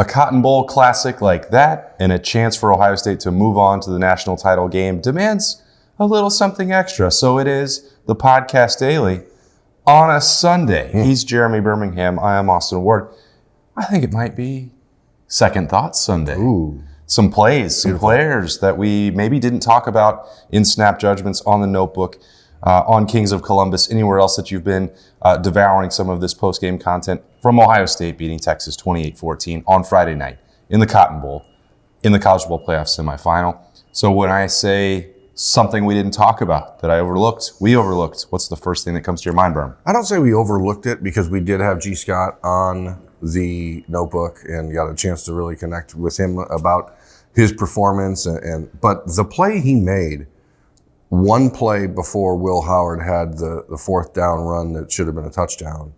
a Cotton Bowl classic like that and a chance for Ohio State to move on to the national title game demands a little something extra. So it is the Podcast Daily on a Sunday. He's Jeremy Birmingham. I am Austin Ward. I think it might be Second Thoughts Sunday. Ooh. Some plays, some players that we maybe didn't talk about in Snap Judgments, on the Notebook, on Kings of Columbus, anywhere else that you've been devouring some of this post-game content from Ohio State beating Texas 28-14 on Friday night in the Cotton Bowl, in the College Bowl Playoff semifinal. So when I say something we didn't talk about, that we overlooked, what's the first thing that comes to your mind, Berm? I don't say we overlooked it because we did have G. Scott on the Notebook and got a chance to really connect with him about his performance. But the play he made, one play before Will Howard had the fourth down run that should have been a touchdown,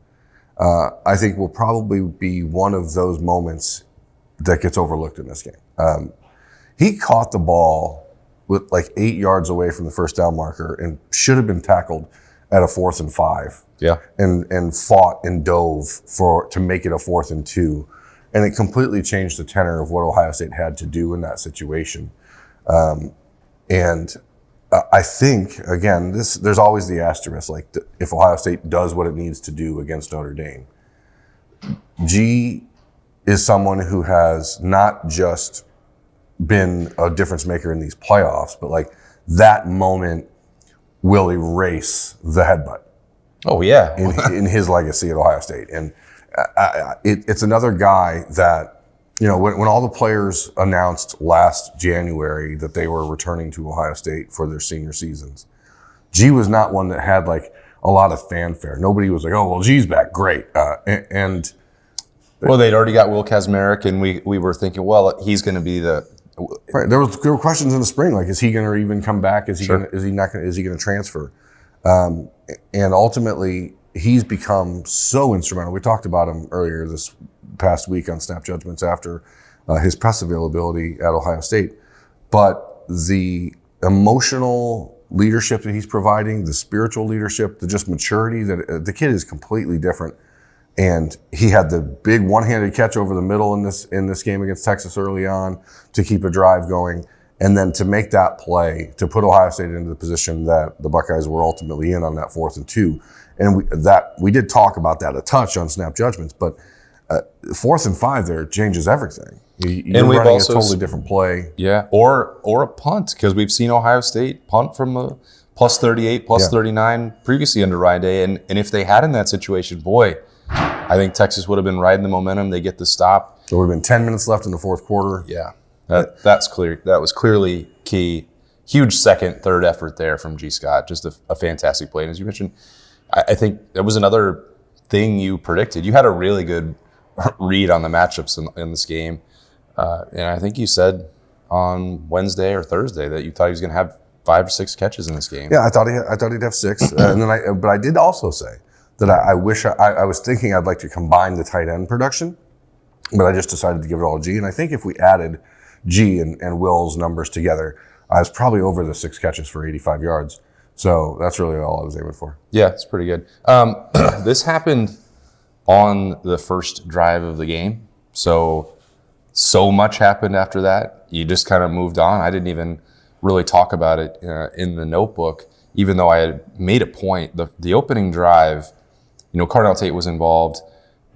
I think will probably be one of those moments that gets overlooked in this game. He caught the ball with like 8 yards away from the first down marker and should have been tackled at a 4th and 5. Yeah. And fought and dove to make it a 4th and 2. And it completely changed the tenor of what Ohio State had to do in that situation. And I think, again, there's always the asterisk, like if Ohio State does what it needs to do against Notre Dame. G is someone who has not just been a difference maker in these playoffs, but like that moment will erase the headbutt. Oh, yeah. in his legacy at Ohio State. And it's another guy that, you know, when all the players announced last January that they were returning to Ohio State for their senior seasons, G was not one that had like a lot of fanfare. Nobody was like, oh, well, G's back, great. Well, they'd already got Will Kazmarek, and we were thinking, well, he's going to be the... Right. There were questions in the spring, like, is he going to even come back? Is he going to transfer? And ultimately, he's become so instrumental. We talked about him earlier this past week on Snap Judgments after his press availability at Ohio State. But the emotional leadership that he's providing, the spiritual leadership, the just maturity, that the kid is completely different. And he had the big one-handed catch over the middle in this game against Texas early on to keep a drive going. And then to make that play, to put Ohio State into the position that the Buckeyes were ultimately in on that 4th and 2. And we did talk about that a touch on Snap Judgments, but 4th and 5 there changes everything. You're running a totally different play. Yeah, or a punt, because we've seen Ohio State punt from a plus 38, plus 39 previously under Ryan Day. And if they had in that situation, boy, I think Texas would have been riding the momentum. They get the stop. There would have been 10 minutes left in the fourth quarter. Yeah, that's clear. That was clearly key. Huge second, third effort there from G. Scott. Just a fantastic play. And as you mentioned, I think that was another thing you predicted. You had a really good read on the matchups in this game. And I think you said on Wednesday or Thursday that you thought he was going to have 5 or 6 catches in this game. Yeah, I thought he'd have 6. But I did also say that I wish I was thinking I'd like to combine the tight end production, but I just decided to give it all to G. And I think if we added G and Will's numbers together, I was probably over the 6 catches for 85 yards. So that's really all I was aiming for. Yeah, it's pretty good. This happened on the first drive of the game. So much happened after that. You just kind of moved on. I didn't even really talk about it in the Notebook, even though I had made a point. The opening drive, Cardinal Tate was involved.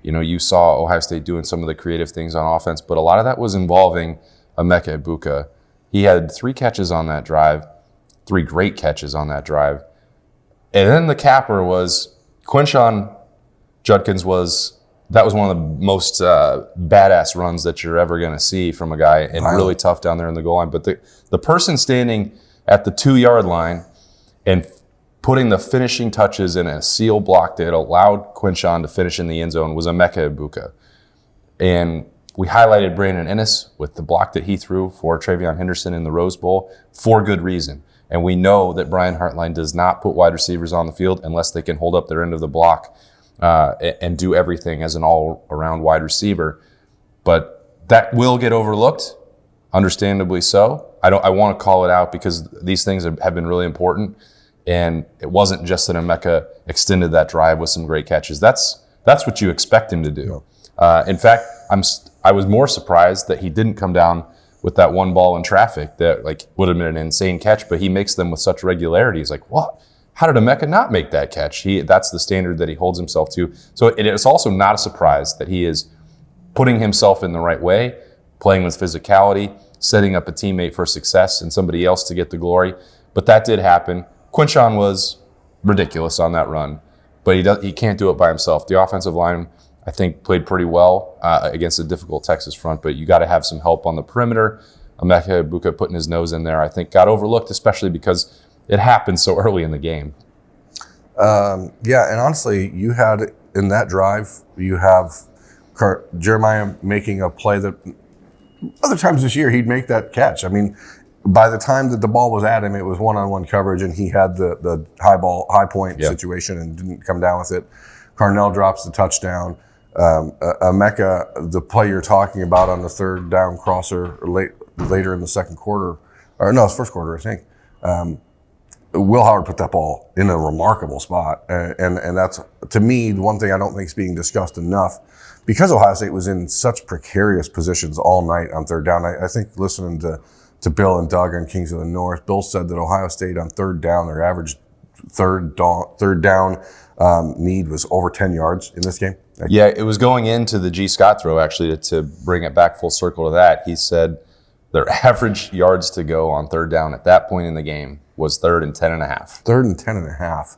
You saw Ohio State doing some of the creative things on offense, but a lot of that was involving Emeka Egbuka. He had 3 catches on that drive, 3 great catches on that drive. And then the capper was Quinshon Judkins that was one of the most badass runs that you're ever going to see from a guy, and really tough down there in the goal line. But the person standing at the 2-yard line and putting the finishing touches in a seal block that allowed Quinshon to finish in the end zone was Emeka Egbuka. And we highlighted Brandon Ennis with the block that he threw for Travion Henderson in the Rose Bowl for good reason. And we know that Brian Hartline does not put wide receivers on the field unless they can hold up their end of the block and do everything as an all-around wide receiver. But that will get overlooked, understandably so. I want to call it out because these things have been really important. And it wasn't just that Emeka extended that drive with some great catches. That's what you expect him to do. In fact, I was more surprised that he didn't come down with that one ball in traffic that like would have been an insane catch, but he makes them with such regularity. He's like, what? How did Emeka not make that catch? That's the standard that he holds himself to. So it is also not a surprise that he is putting himself in the right way, playing with physicality, setting up a teammate for success and somebody else to get the glory. But that did happen. Quinshon was ridiculous on that run, but he can't do it by himself. The offensive line, I think, played pretty well against a difficult Texas front, but you got to have some help on the perimeter. Emeka Egbuka putting his nose in there, I think, got overlooked, especially because it happened so early in the game. Yeah, and honestly, you had in that drive, you have Jeremiah making a play that other times this year he'd make that catch. I mean, by the time that the ball was at him, it was one-on-one coverage, and he had the high point situation and didn't come down with it. Carnell drops the touchdown. Emeka, the play you're talking about on the third down crosser later in the second quarter, or no, it's first quarter, I think. Will Howard put that ball in a remarkable spot, and that's, to me, the one thing I don't think is being discussed enough, because Ohio State was in such precarious positions all night on third down. I think listening to Bill and Doug on Kings of the North, Bill said that Ohio State on third down, their average third down need was over 10 yards in this game. Yeah, it was going into the G. Scott throw, actually, to bring it back full circle to that. He said their average yards to go on third down at that point in the game was 3rd and 10.5. 3rd and 10.5.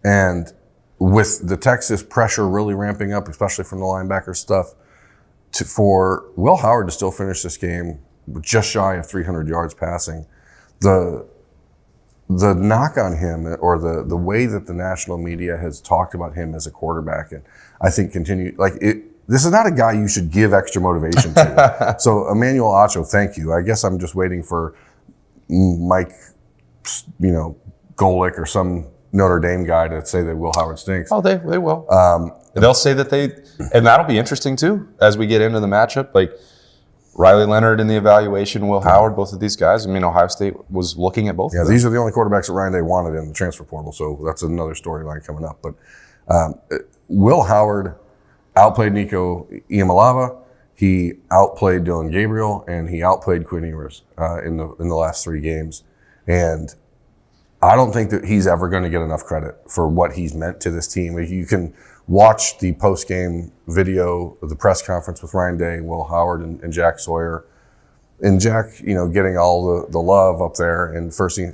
And with the Texas pressure really ramping up, especially from the linebacker stuff, for Will Howard to still finish this game with just shy of 300 yards passing, the knock on him, or the way that the national media has talked about him as a quarterback, and I think this is not a guy you should give extra motivation to. So Emmanuel Acho, thank you. I guess I'm just waiting for Mike, Golick or some Notre Dame guy to say that Will Howard stinks. Oh, they will. They'll say that and that'll be interesting too as we get into the matchup. Like Riley Leonard in the evaluation, Will Howard, both of these guys. I mean, Ohio State was looking at both of them. These are the only quarterbacks that Ryan Day wanted in the transfer portal, so that's another storyline coming up. But Will Howard outplayed Nico Iamaleava, he outplayed Dylan Gabriel, and he outplayed Quinn Ewers in the last 3 games. And I don't think that he's ever going to get enough credit for what he's meant to this team. You can watch the post-game video of the press conference with Ryan Day, Will Howard, and Jack Sawyer. And Jack, getting all the love up there. And first he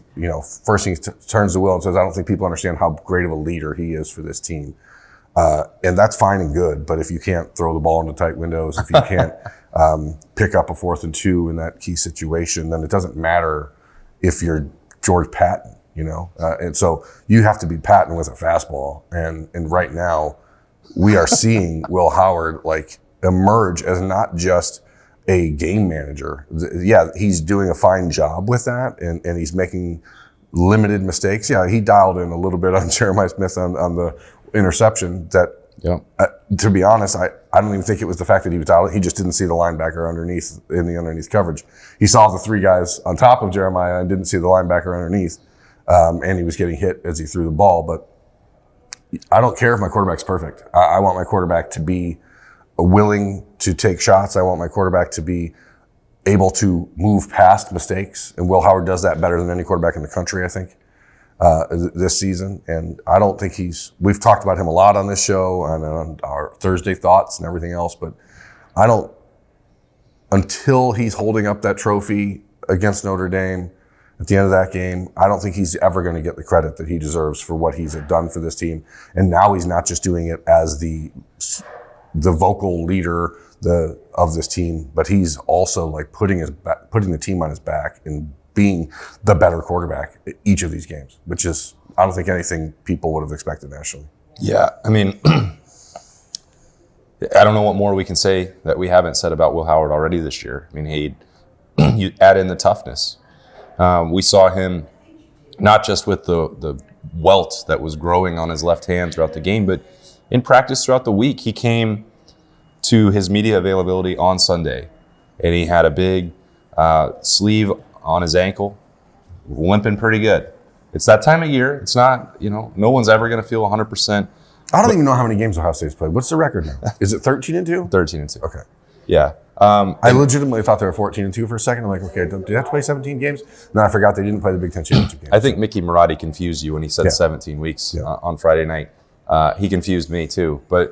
turns to Will and says, I don't think people understand how great of a leader he is for this team. And that's fine and good. But if you can't throw the ball into tight windows, if you can't pick up a 4th and 2 in that key situation, then it doesn't matter if you're George Patton, and so you have to be Patton with a fastball. And right now we are seeing Will Howard emerge as not just a game manager. Yeah, he's doing a fine job with that, and he's making limited mistakes. Yeah, he dialed in a little bit on Jeremiah Smith on the interception that, to be honest, I don't even think it was the fact that he was dialed. He just didn't see the linebacker underneath coverage. He saw the 3 guys on top of Jeremiah and didn't see the linebacker underneath. And he was getting hit as he threw the ball. But I don't care if my quarterback's perfect. I want my quarterback to be willing to take shots. I want my quarterback to be able to move past mistakes. And Will Howard does that better than any quarterback in the country, I think, this season. And I don't think we've talked about him a lot on this show and on our Thursday thoughts and everything else, but until he's holding up that trophy against Notre Dame at the end of that game, I don't think he's ever going to get the credit that he deserves for what he's done for this team. And now he's not just doing it as the vocal leader of this team, but he's also putting the team on his back and being the better quarterback each of these games, which is, I don't think anything people would have expected nationally. Yeah, I mean, I don't know what more we can say that we haven't said about Will Howard already this year. I mean, you add in the toughness. We saw him not just with the welt that was growing on his left hand throughout the game, but in practice throughout the week. He came to his media availability on Sunday, and he had a big sleeve on his ankle, limping pretty good. It's that time of year. It's not, no one's ever going to feel 100%. I don't even know how many games Ohio State's played. What's the record now? Is it 13-2? 13-2. Okay. Yeah. I legitimately thought they were 14-2 for a second. I'm like, okay, do they have to play 17 games? And then I forgot they didn't play the Big Ten championship game. I think Mickey Marotti confused you when he said 17 weeks on Friday night. He confused me too. But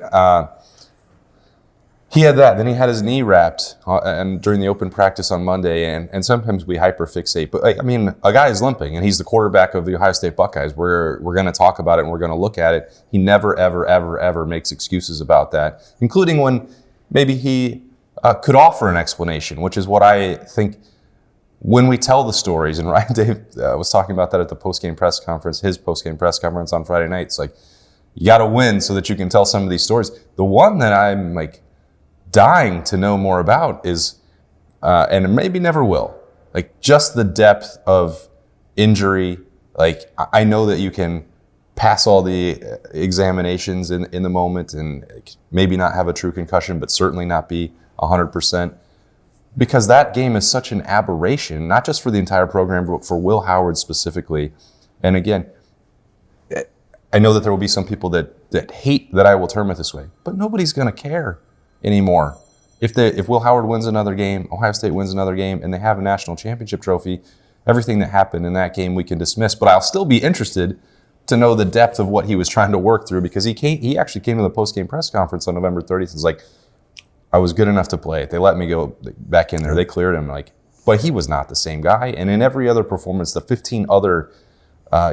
he had that. Then he had his knee wrapped and during the open practice on Monday. And sometimes we hyperfixate. But I mean, a guy is limping, and he's the quarterback of the Ohio State Buckeyes. We're going to talk about it, and we're going to look at it. He never, ever, ever, ever makes excuses about that, including when maybe he could offer an explanation, which is what I think when we tell the stories. And Ryan Dave was talking about that at the post-game press conference, his post-game press conference on Friday night. It's like, you got to win so that you can tell some of these stories. The one that I'm like dying to know more about is, and maybe never will, like just the depth of injury. Like I know that you can pass all the examinations in the moment and maybe not have a true concussion, but certainly not be 100%, because that game is such an aberration, not just for the entire program, but for Will Howard specifically. And again, I know that there will be some people that hate that I will term it this way, but nobody's going to care anymore. If Will Howard wins another game, Ohio State wins another game, and they have a national championship trophy, everything that happened in that game we can dismiss. But I'll still be interested to know the depth of what he was trying to work through, because he actually came to the post-game press conference on November 30th and was like, I was good enough to play. They let me go back in there. They cleared him. But he was not the same guy. And in every other performance, the 15 other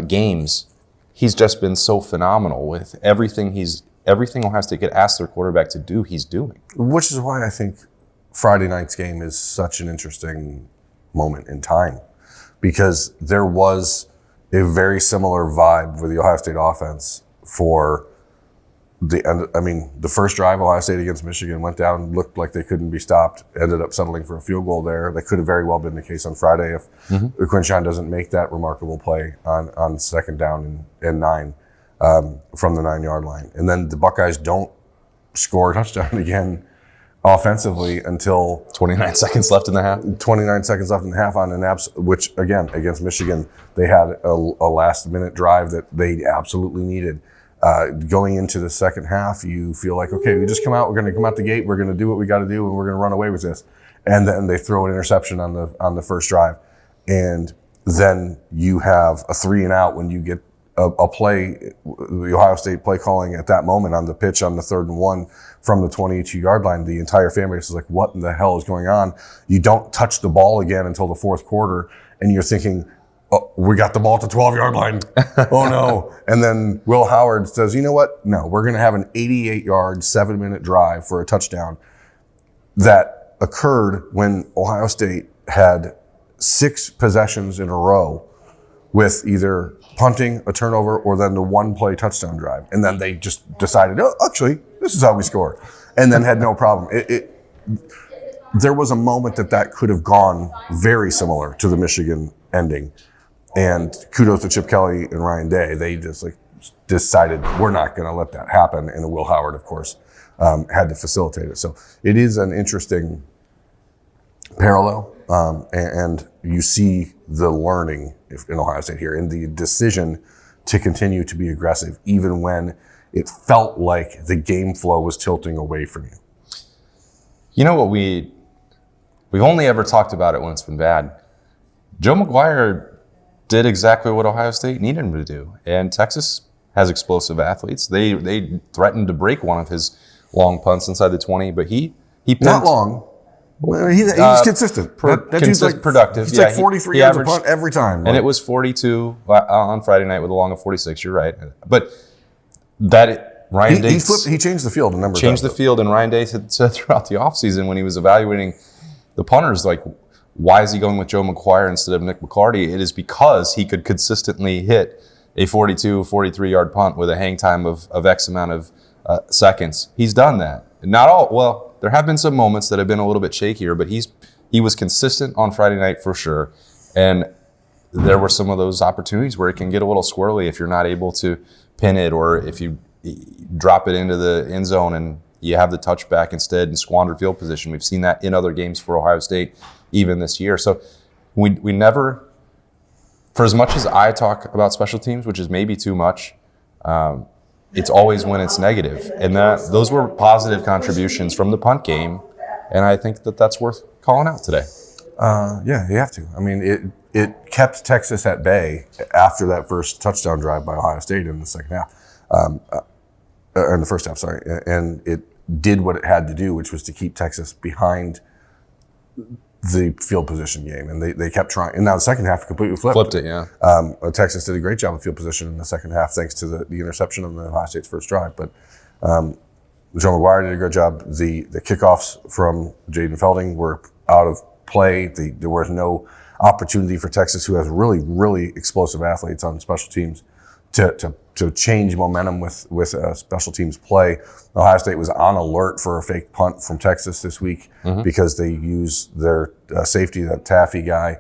games, he's just been so phenomenal with everything Ohio State could ask their quarterback to do, he's doing. Which is why I think Friday night's game is such an interesting moment in time, because there was a very similar vibe with the Ohio State offense for the end. I mean, the first drive, Ohio State against Michigan, went down, looked like they couldn't be stopped, ended up settling for a field goal there. That could have very well been the case on Friday if Quinshon doesn't make that remarkable play on second down and 9 from the 9-yard line. And then the Buckeyes don't score a touchdown again offensively until 29 seconds left in the half. 29 seconds left in the half on an which again, against Michigan, they had a last-minute drive that they absolutely needed. Going into the second half, you feel like, okay, we just we're going to come out the gate, we're going to do what we got to do, and we're going to run away with this. And then they throw an interception on the first drive. And then you have a 3-and-out when you get a play, the Ohio State play calling at that moment on the pitch on the 3rd and 1 from the 22-yard line. The entire fan base is like, what in the hell is going on? You don't touch the ball again until the fourth quarter, and you're thinking, oh, we got the ball at the 12-yard line. Oh, no. And then Will Howard says, you know what? No, we're going to have an 88-yard, 7-minute drive for a touchdown that occurred when Ohio State had 6 possessions in a row with either punting, a turnover, or then the one-play touchdown drive. And then they just decided, oh, actually, this is how we score. And then had no problem. There was a moment that could have gone very similar to the Michigan ending. And kudos to Chip Kelly and Ryan Day. They just decided we're not going to let that happen. And Will Howard, of course, had to facilitate it. So it is an interesting parallel. And you see the learning in Ohio State here, and the decision to continue to be aggressive, even when it felt like the game flow was tilting away from you. You know what, we've only ever talked about it when it's been bad. Joe McGuire did exactly what Ohio State needed him to do. And Texas has explosive athletes. They threatened to break one of his long punts inside the 20, but he pinned, not long. Well, he's consistent. Productive. He's 43 yards a punt every time. And it was 42 on Friday night with a long of 46. You're right. But Ryan Day he changed the field a number of times. Changed the field, and Ryan Day said throughout the offseason when he was evaluating the punters, like, why is he going with Joe McGuire instead of Nick McCarty? It is because he could consistently hit a 42, 43-yard punt with a hang time of X amount of seconds. He's done that. Not all. Well, there have been some moments that have been a little bit shakier, but he was consistent on Friday night for sure. And there were some of those opportunities where it can get a little squirrely if you're not able to pin it, or if you drop it into the end zone and you have the touchback instead and squander field position. We've seen that in other games for Ohio State even this year. So we never, for as much as I talk about special teams, which is maybe too much, it's always when it's negative. And those were positive contributions from the punt game And I think that that's worth calling out today. Yeah, you have to. I mean, it kept Texas at bay after that first touchdown drive by Ohio State in the second half, or in the first half, sorry. And it did what it had to do, which was to keep Texas behind the field position game. And they kept trying. And now the second half completely flipped it, yeah. Texas did a great job of field position in the second half, thanks to the interception on the Ohio State's first drive. But Joe McGuire did a good job. The kickoffs from Jaden Felding were out of play. There was no opportunity for Texas, who has really, really explosive athletes on special teams, to change momentum with special teams play. Ohio State was on alert for a fake punt from Texas this week because they used their safety, that Taffy guy,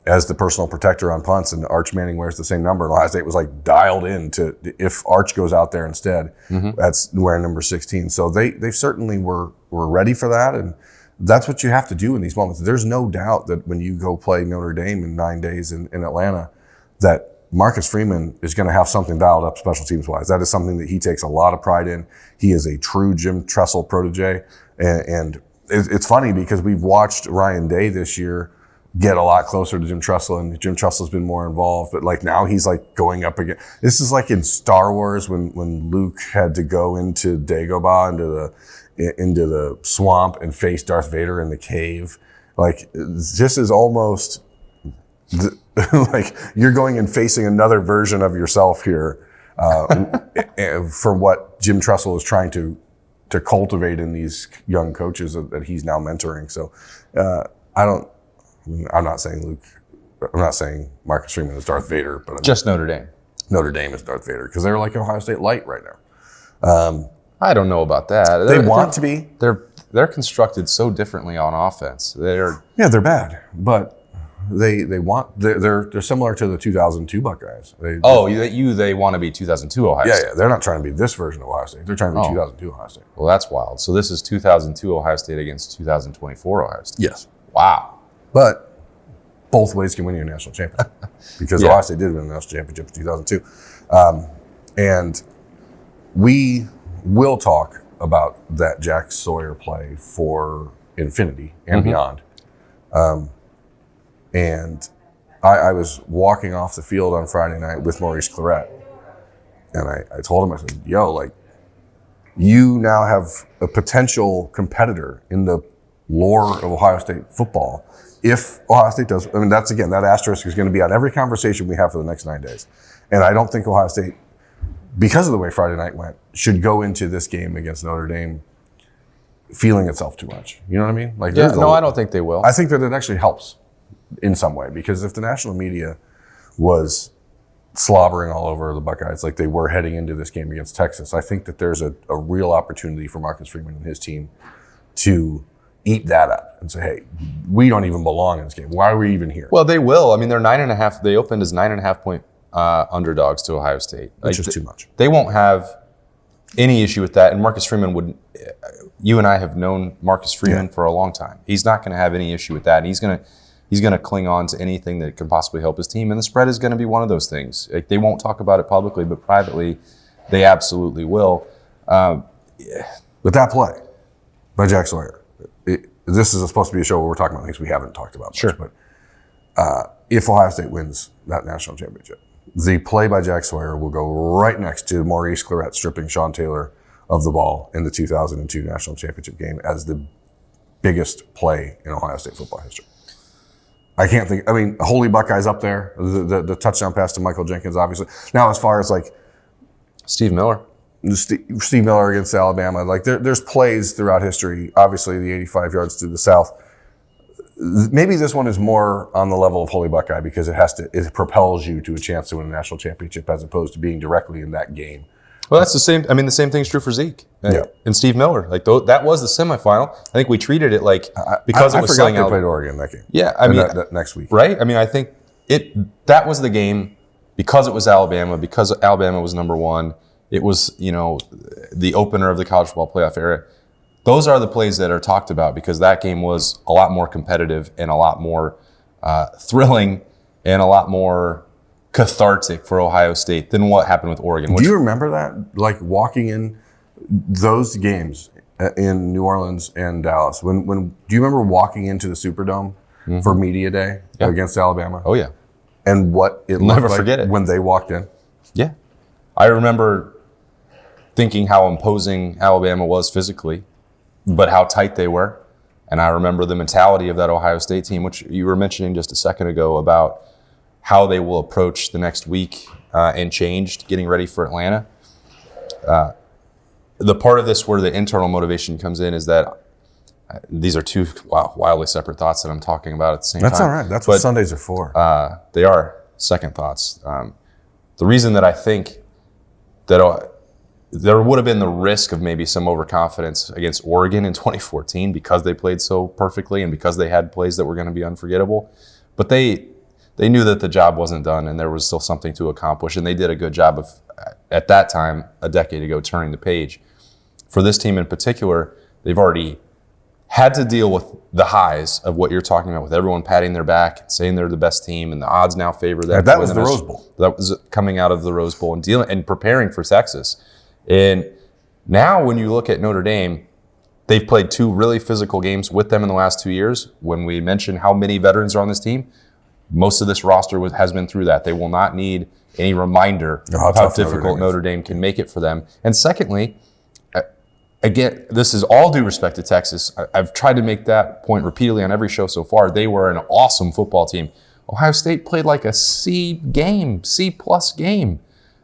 as the personal protector on punts, and Arch Manning wears the same number. And Ohio State was like dialed in to, if Arch goes out there instead, that's wearing number 16. So they certainly were ready for that, and that's what you have to do in these moments. There's no doubt that when you go play Notre Dame in 9 days in Atlanta, that Marcus Freeman is going to have something dialed up special teams wise. That is something that he takes a lot of pride in. He is a true Jim Tressel protege. And it's funny because we've watched Ryan Day this year get a lot closer to Jim Tressel, and Jim Tressel's been more involved. But like now he's like going up again. This is like in Star Wars when Luke had to go into Dagobah, into the swamp, and face Darth Vader in the cave. Like, this is almost like you're going and facing another version of yourself here, for what Jim Tressel is trying to cultivate in these young coaches that he's now mentoring. So I'm not saying Marcus Freeman is Darth Vader, but just Notre Dame. Notre Dame is Darth Vader because they're like Ohio State light right now. I don't know about that. They want to be. They're constructed so differently on offense. They're bad, but they're similar to the 2002 Buckeyes. They want to be 2002 Ohio State. Yeah, they're not trying to be this version of Ohio State. They're trying to be 2002 Ohio State. Well, that's wild. So this is 2002 Ohio State against 2024 Ohio State. Yes. Wow. But both ways can win you a national championship because Ohio State did win a national championship in 2002. And we will talk about that Jack Sawyer play for infinity and beyond. And I was walking off the field on Friday night with Maurice Claret, and I told him, I said, yo, like, you now have a potential competitor in the lore of Ohio State football. If Ohio State does, I mean, that's, again, that asterisk is going to be on every conversation we have for the next 9 days. And I don't think Ohio State, because of the way Friday night went, should go into this game against Notre Dame feeling itself too much. You know what I mean? Like, I don't think they will. I think that it actually helps in some way, because if the national media was slobbering all over the Buckeyes like they were heading into this game against Texas, I think that there's a real opportunity for Marcus Freeman and his team to eat that up and say, hey, we don't even belong in this game. Why are we even here? Well, they will. I mean, they're 9.5. They opened as 9.5 point underdogs to Ohio State. Which is too much. They won't have any issue with that. And Marcus Freeman wouldn't. You and I have known Marcus Freeman for a long time. He's not going to have any issue with that. He's going to cling on to anything that can possibly help his team. And the spread is going to be one of those things. Like, they won't talk about it publicly, but privately, they absolutely will. But that play by Jack Sawyer, this is supposed to be a show where we're talking about things we haven't talked about much. Sure. But if Ohio State wins that national championship, the play by Jack Sawyer will go right next to Maurice Claret stripping Sean Taylor of the ball in the 2002 national championship game as the biggest play in Ohio State football history. I can't think. I mean, Holy Buckeyes up there. The touchdown pass to Michael Jenkins, obviously. Now, as far as like Steve Miller against Alabama, like there's plays throughout history. Obviously, the 85 yards to the south. Maybe this one is more on the level of Holy Buckeye because it propels you to a chance to win a national championship as opposed to being directly in that game. Well, that's the same. I mean, the same thing's true for Zeke and Steve Miller. Like, that was the semifinal. I think we treated it like because it was selling out. I forgot they played Oregon that game. Yeah, I mean that next week, right? I mean, I think that was the game because it was Alabama, because Alabama was number one. It was the opener of the college football playoff era. Those are the plays that are talked about because that game was a lot more competitive and a lot more thrilling and a lot more cathartic for Ohio State than what happened with Oregon. Do you remember that? Like walking in those games in New Orleans and Dallas. When do you remember walking into the Superdome for media day against Alabama? Oh yeah, and what it looked never like forget it when they walked in. Yeah, I remember thinking how imposing Alabama was physically, but how tight they were. And I remember the mentality of that Ohio State team, which you were mentioning just a second ago about how they will approach the next week and changed, getting ready for Atlanta. The part of this where the internal motivation comes in is that these are two wildly separate thoughts that I'm talking about at the same time. That's all right. That's what Sundays are for. They are second thoughts. The reason that I think that there would have been the risk of maybe some overconfidence against Oregon in 2014 because they played so perfectly and because they had plays that were going to be unforgettable. But they knew that the job wasn't done and there was still something to accomplish, and they did a good job of, at that time, a decade ago, turning the page. For this team in particular, they've already had to deal with the highs of what you're talking about, with everyone patting their back and saying they're the best team, and the odds now favor them. That was the Rose Bowl. That was coming out of the Rose Bowl and dealing and preparing for Texas. And now when you look at Notre Dame, they've played two really physical games with them in the last 2 years. When we mention how many veterans are on this team, most of this roster has been through that. They will not need any reminder of how difficult Notre Dame can make it for them. And secondly, again, this is all due respect to Texas. I've tried to make that point repeatedly on every show so far. They were an awesome football team. Ohio State played like a C+ game.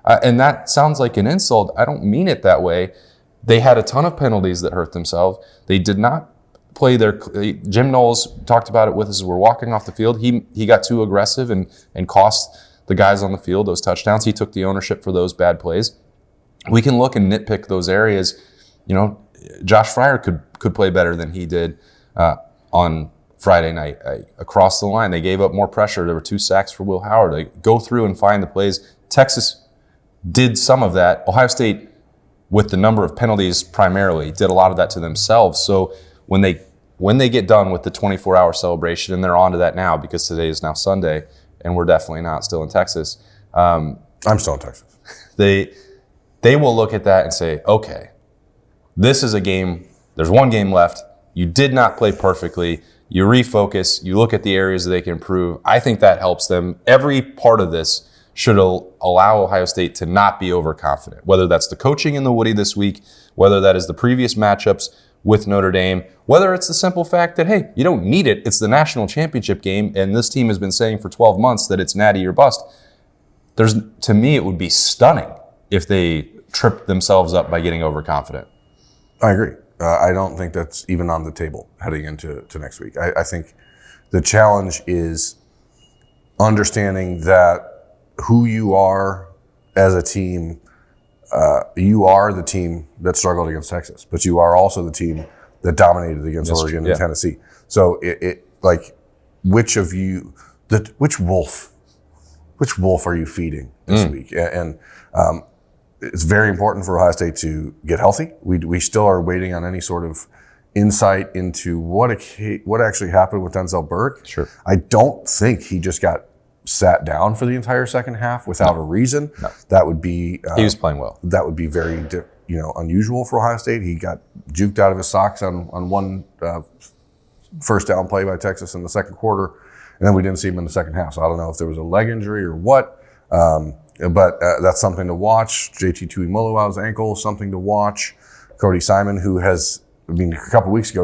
And that sounds like an insult. I don't mean it that way. They had a ton of penalties that hurt themselves. They did not play their... Jim Knowles talked about it with us as we're walking off the field. He got too aggressive and cost the guys on the field those touchdowns. He took the ownership for those bad plays. We can look and nitpick those areas. You know, Josh Fryer could play better than he did on Friday night. Across the line, they gave up more pressure. There were 2 sacks for Will Howard. They go through and find the plays. Texas did some of that. Ohio State, with the number of penalties primarily, did a lot of that to themselves. So when they get done with the 24-hour celebration, and they're on to that now because today is now Sunday, and we're definitely not still in Texas. I'm still in Texas. They will look at that and say, okay, this is a game. There's one game left. You did not play perfectly. You refocus. You look at the areas that they can improve. I think that helps them. Every part of this should allow Ohio State to not be overconfident, whether that's the coaching in the Woody this week, whether that is the previous matchups with Notre Dame, whether it's the simple fact that, hey, you don't need it. It's the national championship game, and this team has been saying for 12 months that it's natty or bust. To me, it would be stunning if they tripped themselves up by getting overconfident. I agree. I don't think that's even on the table heading into next week. I think the challenge is understanding that who you are as a team, you are the team that struggled against Texas, but you are also the team that dominated against Oregon and Tennessee. So which wolf are you feeding this week? And it's very important for Ohio State to get healthy. We still are waiting on any sort of insight into what actually happened with Denzel Burke. Sure. I don't think he just got sat down for the entire second half without a reason. No. That would be... he was playing well. That would be very unusual for Ohio State. He got juked out of his socks on one first down play by Texas in the second quarter, and then we didn't see him in the second half. So I don't know if there was a leg injury or what, but that's something to watch. JT Tuimoloau's ankle, something to watch. Cody Simon, who has... a couple weeks ago,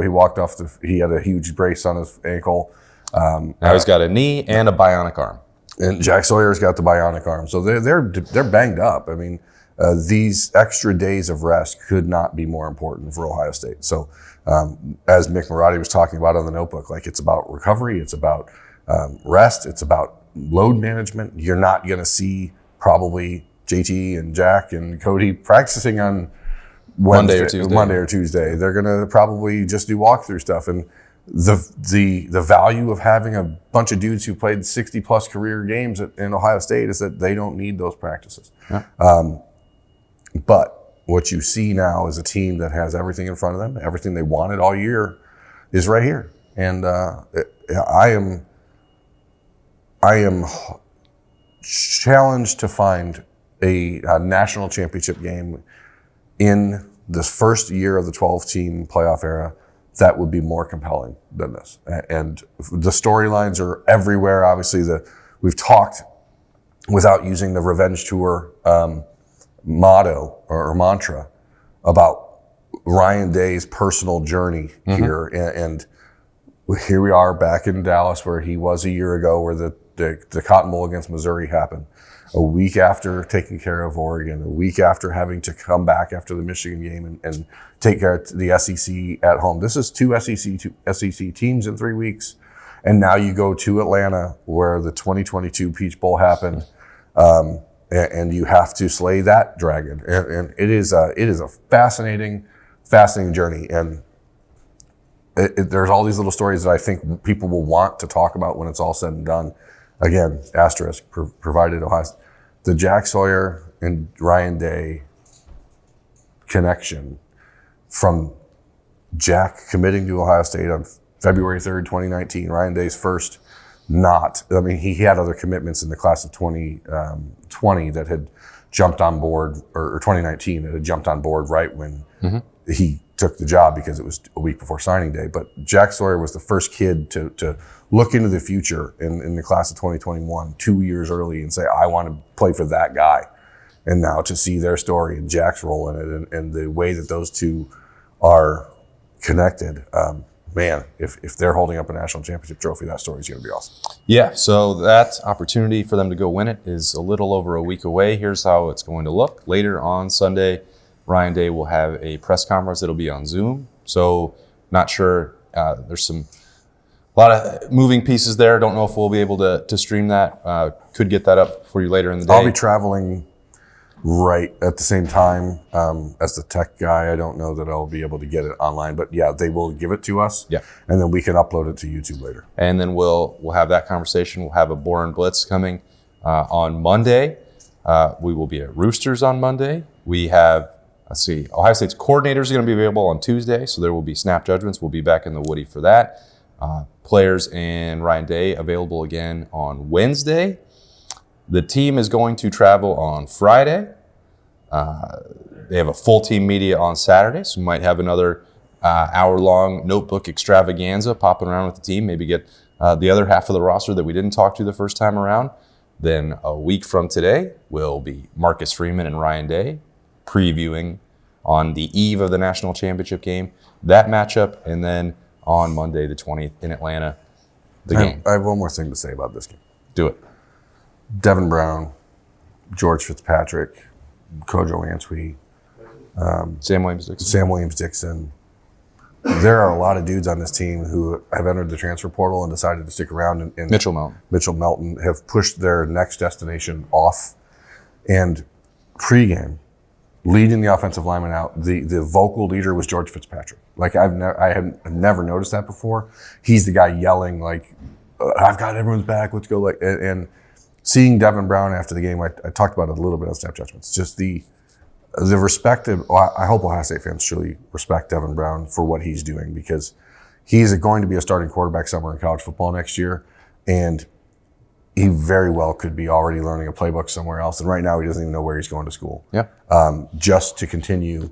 he had a huge brace on his ankle. Now he's got a knee and a bionic arm. And Jack Sawyer's got the bionic arm. So they're banged up. I mean, these extra days of rest could not be more important for Ohio State. So as Mick Marotti was talking about on the notebook, it's about recovery, it's about rest, it's about load management. You're not going to see probably JT and Jack and Cody practicing on Monday or Tuesday. They're going to probably just do walkthrough stuff. And the value of having a bunch of dudes who played 60-plus career games in Ohio State is that they don't need those practices. Yeah. But what you see now is a team that has everything in front of them. Everything they wanted all year is right here. And I am challenged to find a national championship game in this first year of the 12-team playoff era, that would be more compelling than this. And the storylines are everywhere. Obviously, we've talked without using the Revenge Tour motto or mantra about Ryan Day's personal journey here. And here we are back in Dallas where he was a year ago, where the Cotton Bowl against Missouri happened. A week after taking care of Oregon, a week after having to come back after the Michigan game and take care of the SEC at home. This is two SEC teams in 3 weeks. And now you go to Atlanta where the 2022 Peach Bowl happened. And you have to slay that dragon. And it is a fascinating journey. And there's all these little stories that I think people will want to talk about when it's all said and done. Again, asterisk, provided Ohio. The Jack Sawyer and Ryan Day connection from Jack committing to Ohio State on February 3rd, 2019, Ryan Day's first he had other commitments in the class of 2020 that had jumped on board, or 2019 that had jumped on board right when he took the job because it was a week before signing day. But Jack Sawyer was the first kid to look into the future in the class of 2021, 2 years early, and say, I want to play for that guy. And now to see their story and Jack's role in it and the way that those two are connected, man, if they're holding up a national championship trophy, that story is going to be awesome. Yeah, so that opportunity for them to go win it is a little over a week away. Here's how it's going to look. Later on Sunday, Ryan Day will have a press conference. It'll be on Zoom. So not sure. There's a lot of moving pieces there. Don't know if we'll be able to stream that. Could get that up for you later in the day. I'll be traveling right at the same time as the tech guy. I don't know that I'll be able to get it online, but yeah, they will give it to us. Yeah, and then we can upload it to YouTube later. And then we'll have that conversation. We'll have a Bourne Blitz coming on Monday. We will be at Roosters on Monday. We have, Ohio State's coordinators are going to be available on Tuesday, so there will be snap judgments. We'll be back in the Woody for that. Players and Ryan Day available again on Wednesday. The team is going to travel on Friday. They have a full team media on Saturday, so we might have another hour-long notebook extravaganza popping around with the team, maybe get the other half of the roster that we didn't talk to the first time around. Then a week from today will be Marcus Freeman and Ryan Day previewing on the eve of the national championship game, that matchup, and then on Monday the 20th in Atlanta, the game. I have one more thing to say about this game. Do it. Devin Brown, George Fitzpatrick, Kojo Answe, Sam Williams Dixon. There are a lot of dudes on this team who have entered the transfer portal and decided to stick around. And Mitchell Melton have pushed their next destination off. And pregame, leading the offensive lineman out, the vocal leader was George Fitzpatrick. Like I had never noticed that before. He's the guy yelling like, "I've got everyone's back. Let's go!" And seeing Devin Brown after the game, I talked about it a little bit on Snap Judgments. Just the respect of, I hope Ohio State fans truly respect Devin Brown for what he's doing, because he's going to be a starting quarterback somewhere in college football next year, and he very well could be already learning a playbook somewhere else. And right now he doesn't even know where he's going to school. Yeah. Just to continue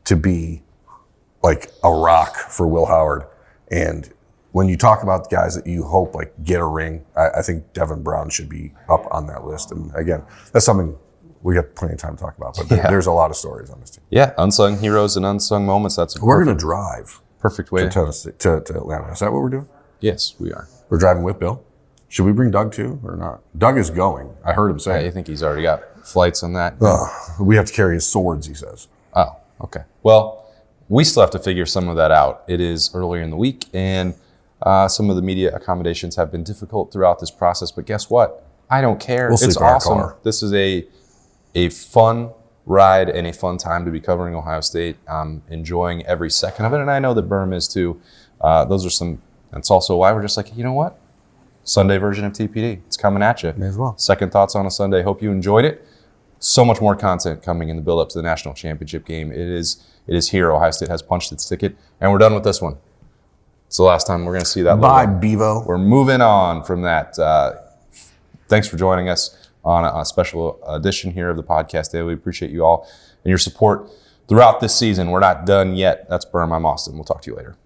to be like a rock for Will Howard. And when you talk about the guys that you hope like get a ring, I think Devin Brown should be up on that list. And again, that's something we got plenty of time to talk about, but there's a lot of stories on this team. Yeah, unsung heroes and unsung moments. We're going to drive perfect way to Atlanta. Is that what we're doing? Yes, we are. We're driving with Bill. Should we bring Doug too or not? Doug is going. I heard him say. I think he's already got flights on that. We have to carry his swords, he says. Oh, okay. Well, we still have to figure some of that out. It is earlier in the week, and some of the media accommodations have been difficult throughout this process. But guess what? I don't care. It's awesome. This is a fun ride and a fun time to be covering Ohio State. I'm enjoying every second of it, and I know that Berm is too. That's also why we're just like, you know what? Sunday version of TPD. It's coming at you. May as well. Second thoughts on a Sunday. Hope you enjoyed it. So much more content coming in the build-up to the national championship game. It is here. Ohio State has punched its ticket, and we're done with this one. It's the last time we're going to see that. Bye, Bevo. We're moving on from that. Thanks for joining us on a special edition here of the Podcast Daily. We appreciate you all and your support throughout this season. We're not done yet. That's Burn. I'm Austin. We'll talk to you later.